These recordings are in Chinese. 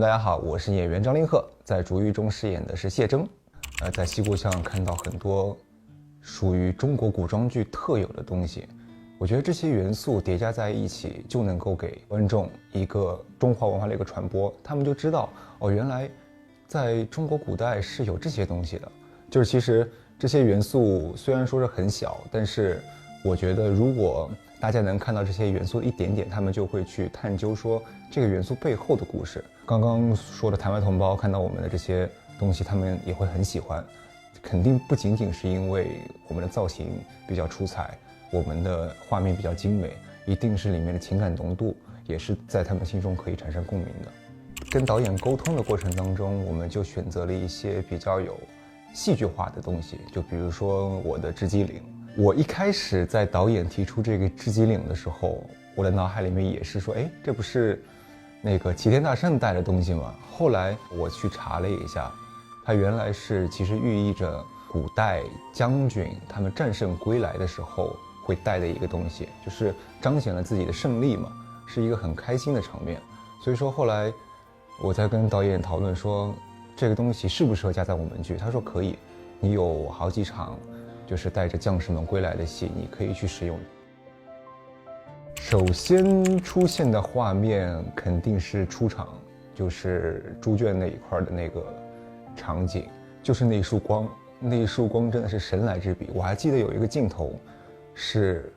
大家好，我是演员张凌赫，在《逐狱》中饰演的是谢征。在西故乡看到很多属于中国古装剧特有的东西，我觉得这些元素叠加在一起，就能够给观众一个中华文化的一个传播，他们就知道哦，原来在中国古代是有这些东西的。就是其实这些元素虽然说是很小，但是我觉得如果大家能看到这些元素一点点，他们就会去探究说这个元素背后的故事。刚刚说的台湾同胞看到我们的这些东西，他们也会很喜欢，肯定不仅仅是因为我们的造型比较出彩，我们的画面比较精美，一定是里面的情感浓度也是在他们心中可以产生共鸣的。跟导演沟通的过程当中，我们就选择了一些比较有戏剧化的东西，就比如说我的雉鸡岭。我一开始在导演提出这个雉鸡岭的时候，我的脑海里面也是说，这不是那个齐天大圣带的东西吗？后来我去查了一下，它原来是其实寓意着古代将军他们战胜归来的时候会带的一个东西，就是彰显了自己的胜利嘛，是一个很开心的场面。所以说后来我在跟导演讨论说，这个东西适不适合加在我们剧，他说可以，你有好几场就是带着将士们归来的戏，你可以去使用。首先出现的画面肯定是出场，就是猪圈那一块的那个场景，就是那一束光，那一束光真的是神来之笔。我还记得有一个镜头是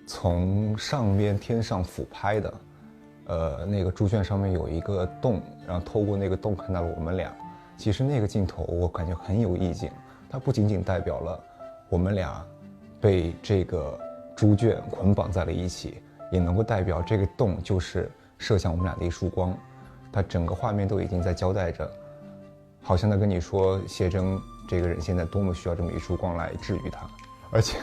从上面天上俯拍的，那个猪圈上面有一个洞，然后透过那个洞看到了我们俩。其实那个镜头我感觉很有意境，它不仅仅代表了我们俩被这个猪圈捆绑在了一起，也能够代表这个洞就是射向我们俩的一束光。它整个画面都已经在交代着，好像在跟你说谢征这个人现在多么需要这么一束光来治愈他。而且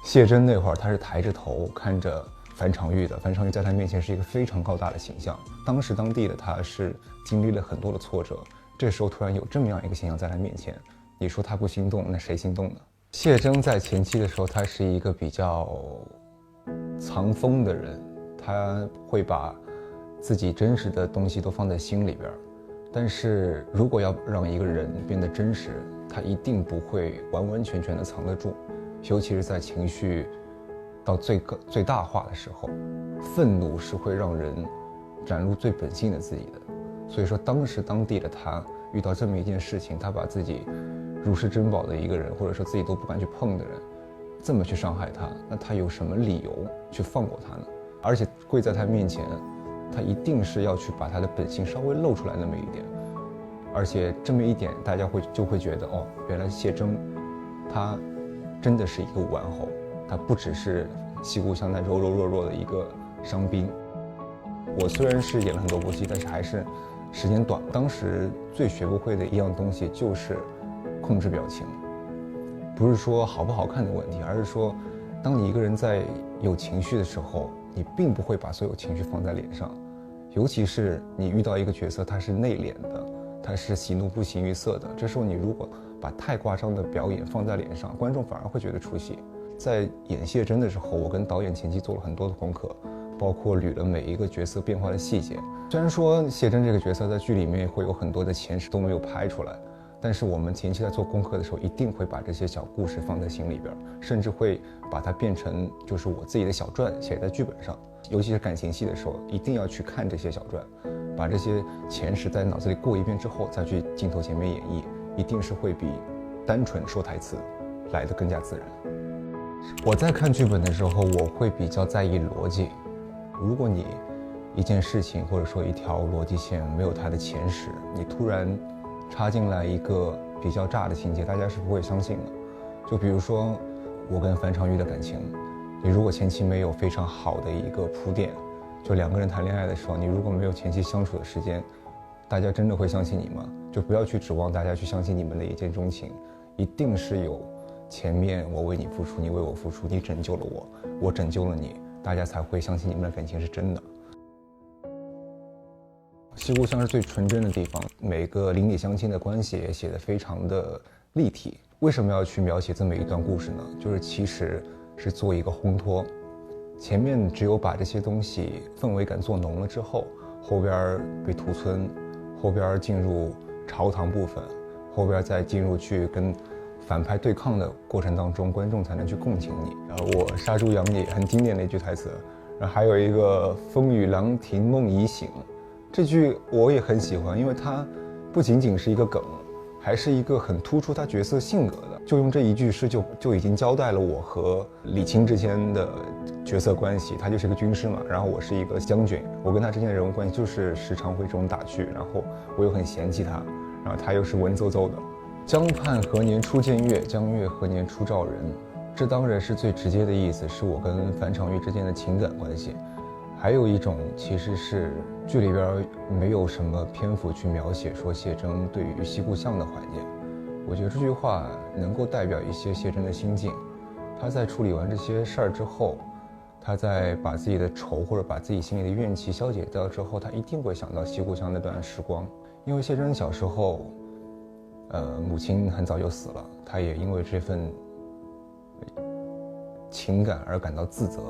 谢征那会儿他是抬着头看着樊长玉的，樊长玉在他面前是一个非常高大的形象，当时当地的他是经历了很多的挫折，这时候突然有这么样一个形象在他面前，你说他不心动，那谁心动呢？谢征在前期的时候，他是一个比较藏锋的人，他会把自己真实的东西都放在心里边，但是如果要让一个人变得真实，他一定不会完完全全的藏得住，尤其是在情绪到最大化的时候，愤怒是会让人展露最本性的自己的。所以说当时当地的他遇到这么一件事情，他把自己如是珍宝的一个人，或者说自己都不敢去碰的人，这么去伤害他，那他有什么理由去放过他呢？而且跪在他面前，他一定是要去把他的本性稍微露出来那么一点。而且这么一点，大家就会觉得，哦，原来谢征他真的是一个武安侯，他不只是西故乡那柔柔弱弱的一个伤兵。我虽然是演了很多部戏，但是还是时间短。当时最学不会的一样东西就是控制表情，不是说好不好看的问题，而是说当你一个人在有情绪的时候，你并不会把所有情绪放在脸上，尤其是你遇到一个角色他是内敛的，他是喜怒不形于色的，这时候你如果把太夸张的表演放在脸上，观众反而会觉得出戏。在演谢征的时候，我跟导演前期做了很多的功课，包括捋了每一个角色变化的细节。虽然说谢征这个角色在剧里面会有很多的前世都没有拍出来，但是我们前期在做功课的时候，一定会把这些小故事放在心里边，甚至会把它变成就是我自己的小传写在剧本上。尤其是感情戏的时候，一定要去看这些小传，把这些前世在脑子里过一遍之后，再去镜头前面演绎，一定是会比单纯说台词来得更加自然。我在看剧本的时候，我会比较在意逻辑。如果你一件事情或者说一条逻辑线没有它的前史，你突然插进来一个比较炸的情节，大家是不会相信的。就比如说我跟樊长玉的感情，你如果前期没有非常好的一个铺垫，就两个人谈恋爱的时候，你如果没有前期相处的时间，大家真的会相信你吗？就不要去指望大家去相信你们的一见钟情，一定是有前面我为你付出，你为我付出，你拯救了我，我拯救了你，大家才会相信你们的感情是真的。西故乡是最纯真的地方，每个邻里乡亲的关系也写得非常的立体。为什么要去描写这么一段故事呢？就是其实是做一个烘托，前面只有把这些东西氛围感做浓了之后，后边被屠村，后边进入朝堂部分，后边再进入去跟反派对抗的过程当中，观众才能去共情你。然后我杀猪养你很经典的一句台词，然后还有一个风雨郎停梦已醒，这句我也很喜欢，因为它不仅仅是一个梗，还是一个很突出他角色性格的。就用这一句诗就已经交代了我和李青之间的角色关系。他就是个军师嘛，然后我是一个将军，我跟他之间的人物关系就是时常会这种打趣，然后我又很嫌弃他，然后他又是文绉绉的。江畔何年初见月，江月何年初照人。这当然是最直接的意思，是我跟樊长玉之间的情感关系。还有一种其实是剧里边没有什么篇幅去描写说谢征对于西固巷的怀念。我觉得这句话能够代表一些谢征的心境。他在处理完这些事儿之后，他在把自己的愁或者把自己心里的怨气消解掉之后，他一定会想到西固巷那段时光。因为谢征小时候母亲很早就死了，他也因为这份情感而感到自责。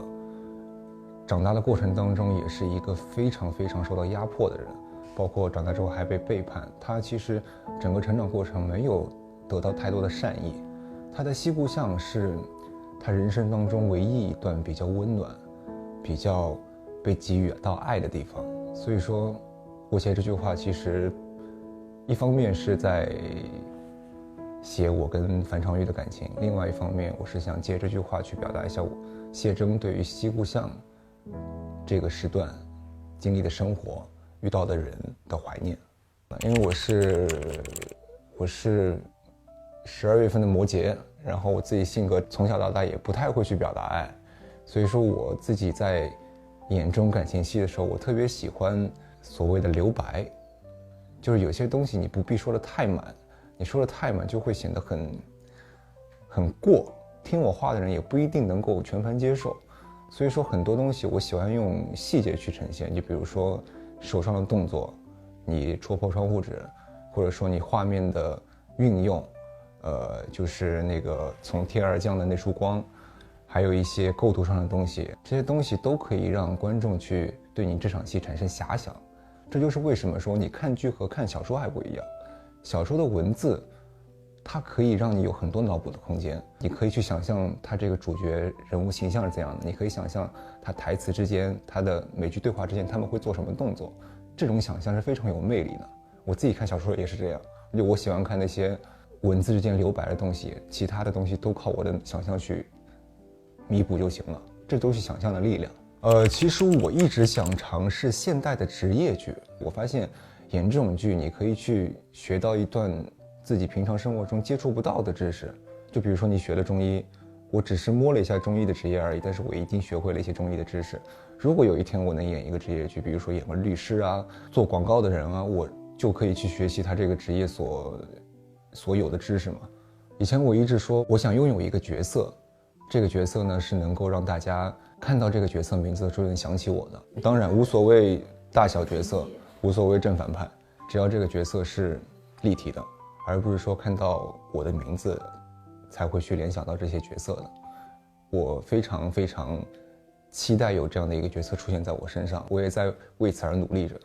长大的过程当中也是一个非常非常受到压迫的人，包括长大之后还被背叛。他其实整个成长过程没有得到太多的善意。他在西固巷是他人生当中唯一一段比较温暖、比较被给予到爱的地方。所以说，我写这句话其实一方面是在写我跟樊长玉的感情，另外一方面我是想借这句话去表达一下我谢征对于西固巷这个时段经历的生活、遇到的人的怀念。因为我是12月份的摩羯，然后我自己性格从小到大也不太会去表达爱，所以说我自己在演这种感情戏的时候，我特别喜欢所谓的留白，就是有些东西你不必说的太满，你说的太满就会显得很过，听我话的人也不一定能够全盘接受。所以说很多东西我喜欢用细节去呈现，就比如说手上的动作，你戳破窗户纸，或者说你画面的运用，就是那个从天而降的那束光，还有一些构图上的东西，这些东西都可以让观众去对你这场戏产生遐想。这就是为什么说你看剧和看小说还不一样，小说的文字它可以让你有很多脑补的空间，你可以去想象他这个主角人物形象是怎样的，你可以想象他台词之间，他的每句对话之间他们会做什么动作，这种想象是非常有魅力的。我自己看小说也是这样，就我喜欢看那些文字之间留白的东西，其他的东西都靠我的想象去弥补就行了，这都是想象的力量。其实我一直想尝试现代的职业剧，我发现演这种剧你可以去学到一段自己平常生活中接触不到的知识。就比如说你学了中医，我只是摸了一下中医的职业而已，但是我已经学会了一些中医的知识。如果有一天我能演一个职业剧，比如说演个律师啊，做广告的人啊，我就可以去学习他这个职业所有的知识嘛。以前我一直说我想拥有一个角色，这个角色呢是能够让大家看到这个角色名字的时候能想起我的。当然无所谓大小角色，无所谓正反派，只要这个角色是立体的，而不是说看到我的名字才会去联想到这些角色的。我非常非常期待有这样的一个角色出现在我身上，我也在为此而努力着。